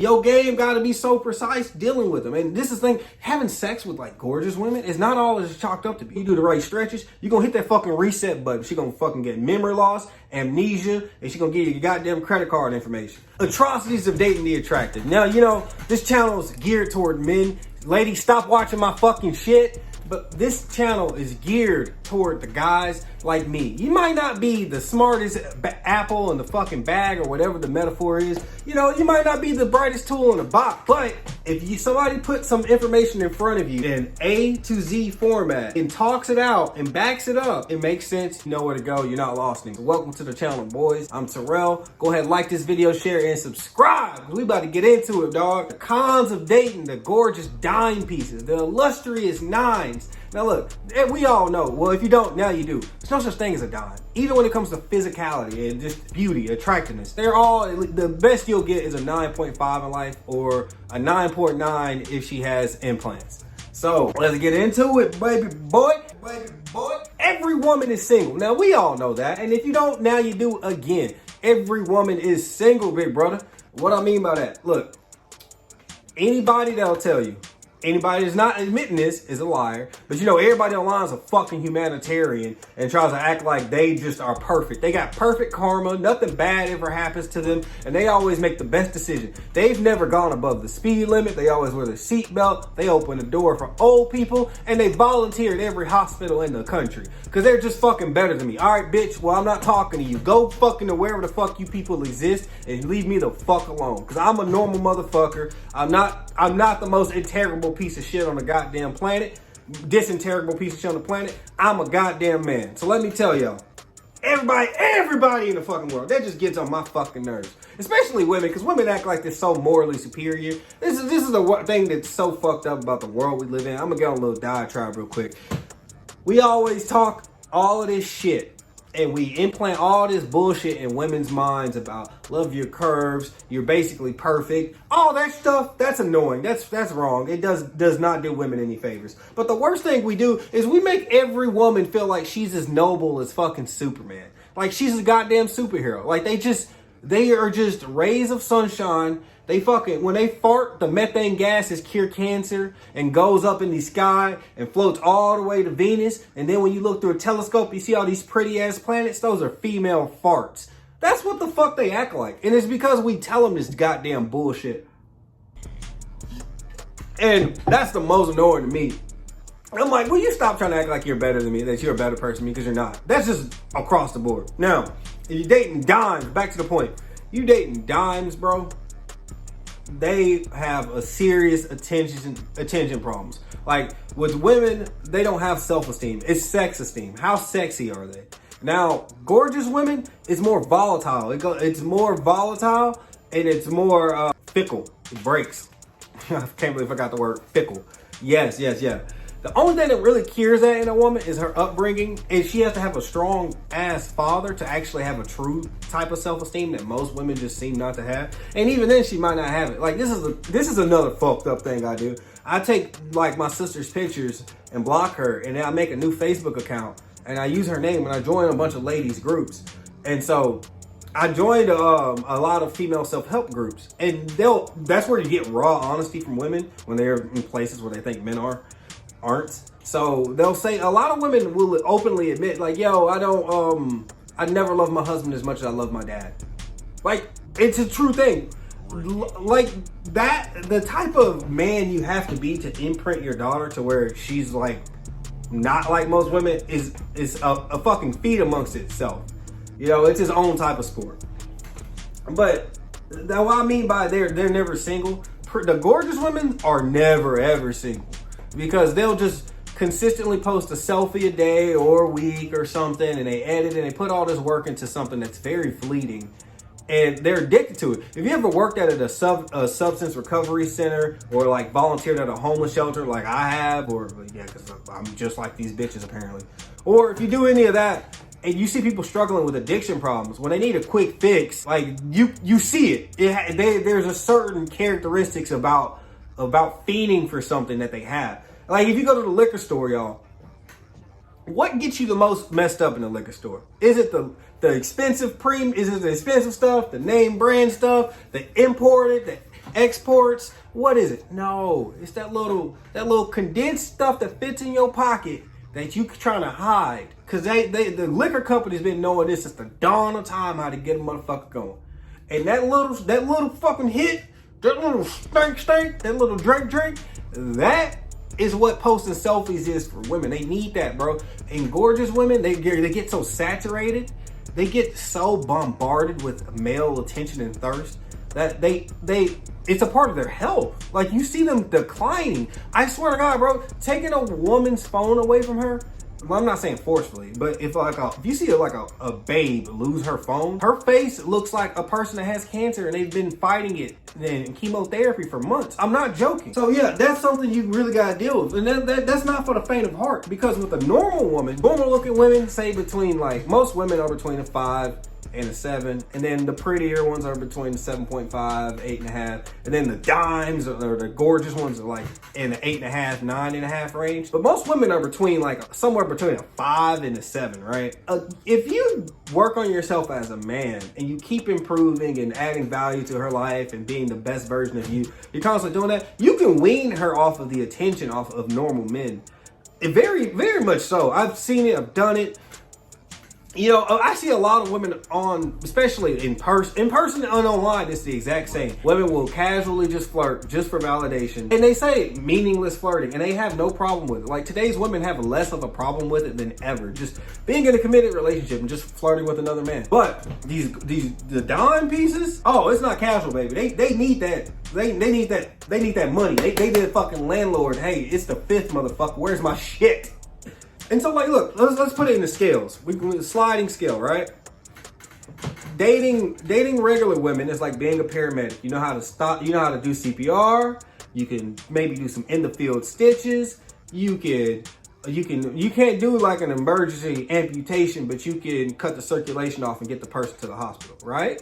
Your game gotta be so precise dealing with them. And this is the thing, having sex with like gorgeous women is not all it's chalked up to be. You do the right stretches, you're gonna hit that fucking reset button. She gonna fucking get memory loss, amnesia, and she gonna give you your goddamn credit card information. Atrocities of dating the attractive. Now, you know, this channel is geared toward men. Ladies, stop watching my fucking shit. But this channel is geared toward the guys like me. You might not be the smartest apple in the fucking bag or whatever the metaphor is. You know, you might not be the brightest tool in the box. But if somebody puts some information in front of you in A to Z format and talks it out and backs it up, it makes sense. You know where to go. You're not lost. Welcome to the channel, boys. I'm Terrell. Go ahead, like this video, share, and subscribe. We about to get into it, dog. The cons of dating the gorgeous dime pieces, the illustrious nines. Now look, we all know, well, if you don't, now you do. There's no such thing as a dime. Even when it comes to physicality and just beauty, attractiveness, they're all, the best you'll get is a 9.5 in life or a 9.9 if she has implants. So let's get into it, baby boy. Every woman is single. Now we all know that. And if you don't, now you do again. Every woman is single, big brother. What I mean by that, look, anybody that'll tell you, anybody that's not admitting this is a liar. But you know, everybody online is a fucking humanitarian and tries to act like they just are perfect. They got perfect karma. Nothing bad ever happens to them. And they always make the best decision. They've never gone above the speed limit. They always wear their seatbelt. They open the door for old people. And they volunteer at every hospital in the country. Because they're just fucking better than me. All right, bitch. Well, I'm not talking to you. Go fucking to wherever the fuck you people exist and leave me the fuck alone. Because I'm a normal motherfucker. I'm not the most integrable piece of shit on the goddamn planet, disintegrable piece of shit on the planet. I'm a goddamn man. So let me tell y'all, everybody in the fucking world, that just gets on my fucking nerves. Especially women, because women act like they're so morally superior. This is the thing that's so fucked up about the world we live in. I'm gonna get on a little diatribe real quick. We always talk all of this shit and we implant all this bullshit in women's minds about love your curves, you're basically perfect. All that stuff, that's annoying. That's wrong. It does not do women any favors. But the worst thing we do is we make every woman feel like she's as noble as fucking Superman. Like she's a goddamn superhero. Like they are just rays of sunshine. They fucking, when they fart, the methane gases cure cancer and goes up in the sky and floats all the way to Venus. And then when you look through a telescope, you see all these pretty ass planets. Those are female farts. That's what the fuck they act like. And it's because we tell them this goddamn bullshit. And that's the most annoying to me. I'm like, will you stop trying to act like you're better than me, that you're a better person than me, because you're not. That's just across the board. Now, if you're dating dimes, back to the point. You dating dimes, bro, they have a serious attention problems. Like with women, they don't have self-esteem. It's sex esteem. How sexy are they? Now, gorgeous women is more volatile. It's more volatile and it's more fickle. It breaks. I can't believe I got the word fickle. Yes. The only thing that really cures that in a woman is her upbringing, and she has to have a strong ass father to actually have a true type of self-esteem that most women just seem not to have. And even then, she might not have it. Like this is another fucked up thing I do. I take like my sister's pictures and block her, and then I make a new Facebook account and I use her name and I join a bunch of ladies groups. And so I joined a lot of female self-help groups, and that's where you get raw honesty from women when they're in places where they think men aren't. So they'll say, a lot of women will openly admit like, yo, I never loved my husband as much as I love my dad. Like, it's a true thing. Like that, the type of man you have to be to imprint your daughter to where she's like not like most women is a fucking feat amongst itself. You know, it's his own type of sport. But what I mean by they're never single, the gorgeous women are never ever single. Because they'll just consistently post a selfie a day or a week or something, and they edit and they put all this work into something that's very fleeting, and they're addicted to it. If you ever worked at a substance recovery center or like volunteered at a homeless shelter like I have, or yeah, because I'm just like these bitches apparently, or if you do any of that and you see people struggling with addiction problems, when they need a quick fix, like you see it. There's a certain characteristics about fiending for something that they have. Like if you go to the liquor store, y'all, what gets you the most messed up in the liquor store? Is it the expensive is it the expensive stuff, the name brand stuff, the imported, exports. What is it? No, it's that little condensed stuff that fits in your pocket that you trying to hide. Cause the liquor company's been knowing this since the dawn of time how to get a motherfucker going. And that little fucking hit, that little stank, that little drink, that is what posting selfies is for women. They need that, bro. And gorgeous women, they get so saturated, they get so bombarded with male attention and thirst that it's a part of their health. Like, you see them declining. I swear to God, bro, taking a woman's phone away from her, well, I'm not saying forcefully, but if you see a babe lose her phone, her face looks like a person that has cancer and they've been fighting it in chemotherapy for months. I'm not joking. So yeah, that's something you really gotta deal with. And that's not for the faint of heart, because with a normal woman, normal looking women, say between, like, most women are between a 5 and a 7, and then the prettier ones are between the 7.5, 8.5, and then the dimes or the gorgeous ones are like in the 8.5, 9.5 range. But most women are between, like, somewhere between a 5 and a 7, right? If you work on yourself as a man and you keep improving and adding value to her life and being the best version of you, you're constantly doing that, you can wean her off of the attention off of normal men. Very, very much so. I've seen it, I've done it. You know, I see a lot of women especially in person and online, it's the exact same. Women will casually just flirt just for validation. And they say meaningless flirting, and they have no problem with it. Like, today's women have less of a problem with it than ever. Just being in a committed relationship and just flirting with another man. But the dime pieces, oh, it's not casual, baby. They need that. They need that money. They did fucking landlord. Hey, it's the 5th, motherfucker. Where's my shit? And so, like, look, let's put it in the scales. Sliding scale, right? Dating regular women is like being a paramedic. You know how to stop. You know how to do CPR. You can maybe do some in the field stitches. You can't do like an emergency amputation, but you can cut the circulation off and get the person to the hospital, right?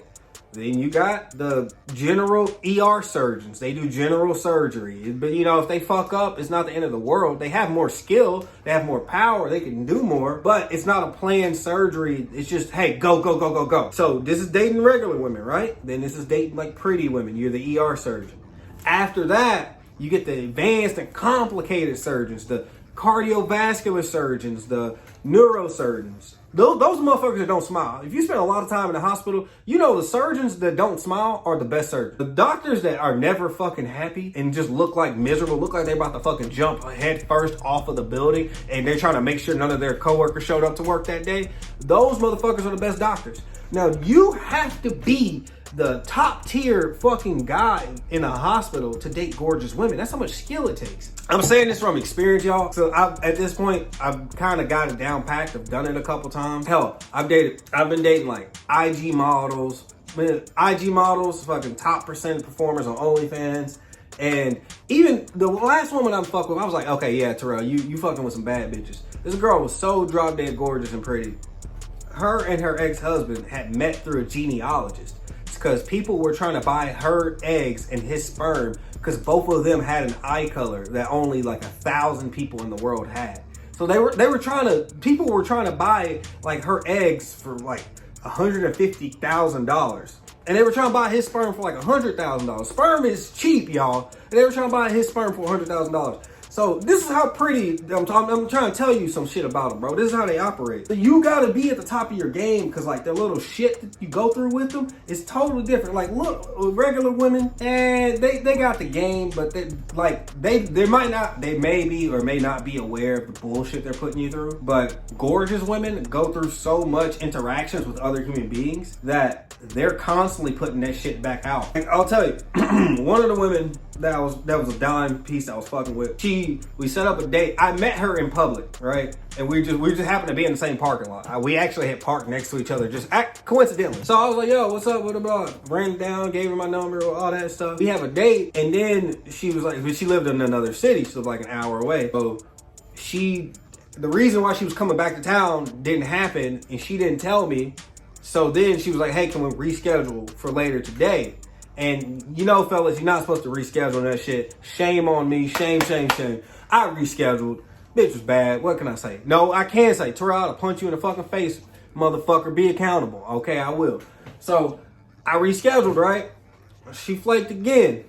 Then you got the general ER surgeons. They do general surgery. But, you know, if they fuck up, it's not the end of the world. They have more skill. They have more power. They can do more. But it's not a planned surgery. It's just, hey, go, go, go, go, go. So this is dating regular women, right? Then this is dating, like, pretty women. You're the ER surgeon. After that, you get the advanced and complicated surgeons, the cardiovascular surgeons, the neurosurgeons. Those motherfuckers that don't smile. If you spend a lot of time in the hospital, you know the surgeons that don't smile are the best surgeons. The doctors that are never fucking happy and just look like miserable, look like they're about to fucking jump head first off of the building, and they're trying to make sure none of their coworkers showed up to work that day. Those motherfuckers are the best doctors. Now, you have to be the top tier fucking guy in a hospital to date gorgeous women. That's how much skill it takes. I'm saying this from experience, y'all. So at this point, I've kind of got it down packed. I've done it a couple times. Hell, I've been dating like IG models, fucking top percent performers on OnlyFans. And even the last woman I'm fucking with, I was like, okay, yeah, Terrell, you fucking with some bad bitches. This girl was so drop dead gorgeous and pretty. Her and her ex-husband had met through a genealogist, because people were trying to buy her eggs and his sperm because both of them had an eye color that only like 1,000 people in the world had. So people were trying to buy like her eggs for like $150,000. And they were trying to buy his sperm for like $100,000. Sperm is cheap, y'all. And they were trying to buy his sperm for $100,000. So this is how pretty, I'm trying to tell you some shit about them, bro. This is how they operate. So you gotta be at the top of your game, because like the little shit that you go through with them is totally different. Like, look, regular women, they got the game, but they may be or may not be aware of the bullshit they're putting you through. But gorgeous women go through so much interactions with other human beings that they're constantly putting that shit back out. Like, I'll tell you, one of the women that was a dime piece I was fucking with, we set up a date. I met her in public, right? And we just happened to be in the same parking lot. We actually had parked next to each other, just coincidentally. So I was like, yo, what's up? What about? Ran down, gave her my number, all that stuff. We have a date, and then she was like, she lived in another city, she lived like an hour away. So the reason why she was coming back to town didn't happen, and she didn't tell me. So then she was like, hey, can we reschedule for later today? And you know, fellas, you're not supposed to reschedule that shit. Shame on me. Shame, shame, shame. I rescheduled. Bitch was bad. What can I say? No, I can say, Terrell, I'll punch you in the fucking face, motherfucker. Be accountable. Okay, I will. So I rescheduled, right? She flaked again.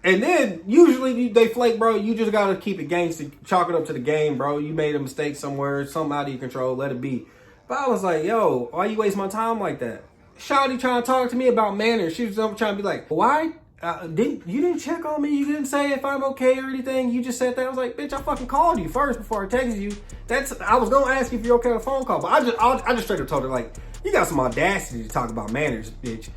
And then usually they flake, bro. You just gotta keep it gangster, chalk it up to the game, bro. You made a mistake somewhere, something out of your control, let it be. But I was like, yo, why you waste my time like that? Shawty trying to talk to me about manners. She was trying to be like, why? You didn't check on me. You didn't say if I'm okay or anything. You just said that. I was like, bitch, I fucking called you first before I texted you. I was gonna ask you if you're okay on a phone call, but I just straight up told her like, you got some audacity to talk about manners, bitch.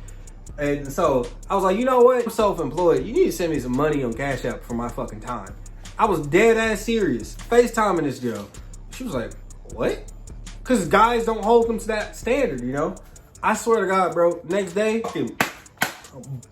And so I was like, you know what? I'm self-employed. You need to send me some money on Cash App for my fucking time. I was dead ass serious. FaceTiming this girl. She was like, what? Because guys don't hold them to that standard, you know? I swear to God, bro. Next day, fucking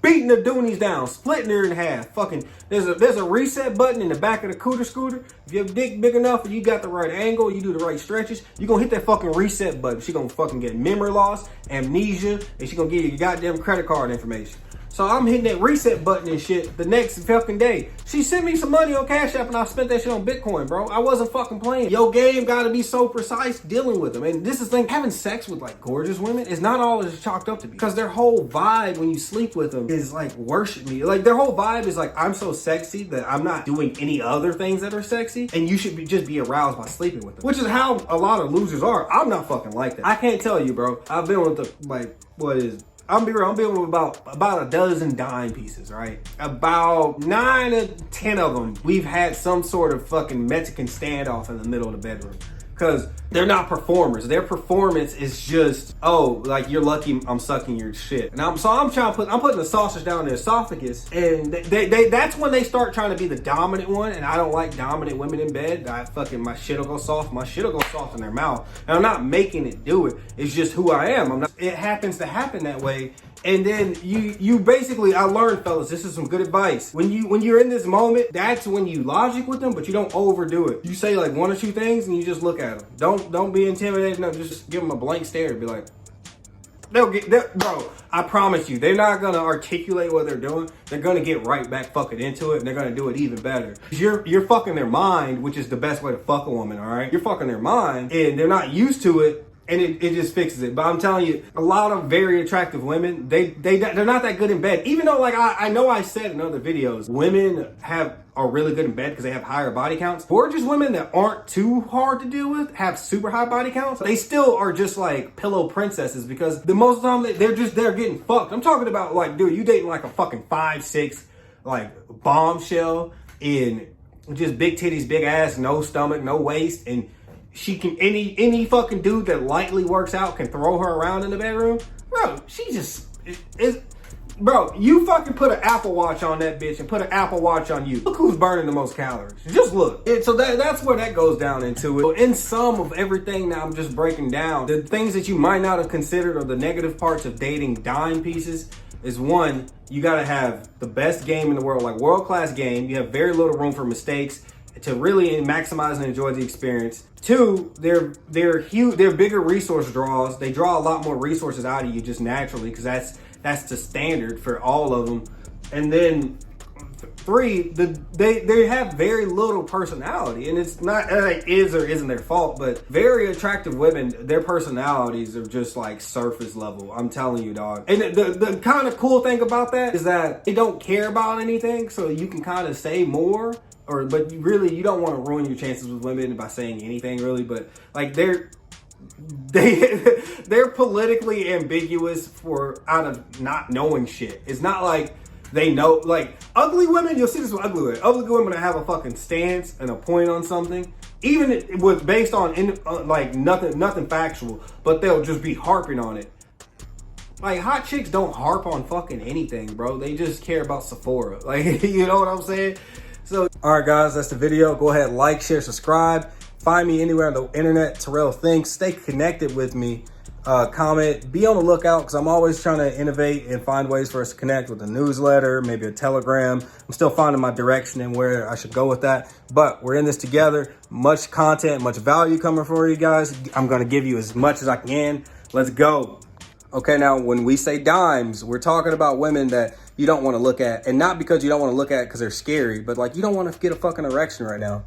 beating the doonies down, splitting her in half. Fucking, there's a reset button in the back of the cooter scooter. If your dick big enough and you got the right angle, you do the right stretches, you gonna hit that fucking reset button. She gonna fucking get memory loss, amnesia, and she gonna give you your goddamn credit card information. So I'm hitting that reset button and shit the next fucking day. She sent me some money on Cash App and I spent that shit on Bitcoin, bro. I wasn't fucking playing. Your game gotta be so precise dealing with them. And this is the thing, having sex with like gorgeous women is not all it's chalked up to be. Because their whole vibe when you sleep with them is like worship me. Like their whole vibe is like, I'm so sexy that I'm not doing any other things that are sexy. And you should just be aroused by sleeping with them. Which is how a lot of losers are. I'm not fucking like that. I can't tell you, bro. I've been with the, like, I'm being with about a dozen dime pieces, right? About 9 to 10 of them, we've had some sort of fucking Mexican standoff in the middle of the bedroom. Because they're not performers. Their performance is just, oh, like you're lucky I'm sucking your shit. And I'm putting the sausage down their esophagus, and that's when they start trying to be the dominant one. And I don't like dominant women in bed. My shit'll go soft. My shit'll go soft in their mouth. And I'm not making it do it. It's just who I am. It happens to happen that way. And then you basically, I learned, fellas, this is some good advice. When you're in this moment, that's when you logic with them, but you don't overdo it. You say like one or two things and you just look at them. Don't be intimidated. No, just give them a blank stare and be like, bro, I promise you, they're not gonna articulate what they're doing. They're gonna get right back fucking into it, and they're gonna do it even better. You're fucking their mind, which is the best way to fuck a woman, all right? You're fucking their mind, and they're not used to it. And it just fixes it. But I'm telling you, a lot of very attractive women, they're not that good in bed. Even though, like, I know I said in other videos, women are really good in bed because they have higher body counts. Gorgeous women that aren't too hard to deal with have super high body counts. They still are just like pillow princesses because the most of the time they're getting fucked. I'm talking about like, dude, you dating like a fucking 5'6", like bombshell in just big titties, big ass, no stomach, no waist, and she can, any fucking dude that lightly works out can throw her around in the bedroom. Bro, she just is. Bro, you fucking put an Apple Watch on that bitch and put an Apple Watch on you. Look who's burning the most calories. Just look. So that's where that goes down into it. So in sum of everything that I'm just breaking down, the things that you might not have considered or the negative parts of dating dime pieces is, one, you gotta have the best game in the world, like world-class game. You have very little room for mistakes to really maximize and enjoy the experience. Two, they're huge. They're bigger resource draws. They draw a lot more resources out of you just naturally because that's the standard for all of them. And then three, they have very little personality, and it's not like is or isn't their fault, but very attractive women, their personalities are just like surface level. I'm telling you, dog. And the kind of cool thing about that is that they don't care about anything, so you can kind of say more. But you don't want to ruin your chances with women by saying anything really, but like they're politically ambiguous out of not knowing shit. It's not like they know, like ugly women, you'll see this with ugly women. Ugly women that have a fucking stance and a point on something, even with based on like nothing factual, but they'll just be harping on it. Like, hot chicks don't harp on fucking anything, bro. They just care about Sephora. Like, you know what I'm saying? So, all right, guys, that's the video. Go ahead, like, share, subscribe. Find me anywhere on the internet, Terrell Thinks. Stay connected with me. Comment. Be on the lookout because I'm always trying to innovate and find ways for us to connect with a newsletter, maybe a Telegram. I'm still finding my direction and where I should go with that. But we're in this together. Much content, much value coming for you guys. I'm going to give you as much as I can. Let's go. Okay, now when we say dimes, we're talking about women that you don't want to look at. And not because you don't want to look at because they're scary, but like you don't want to get a fucking erection right now.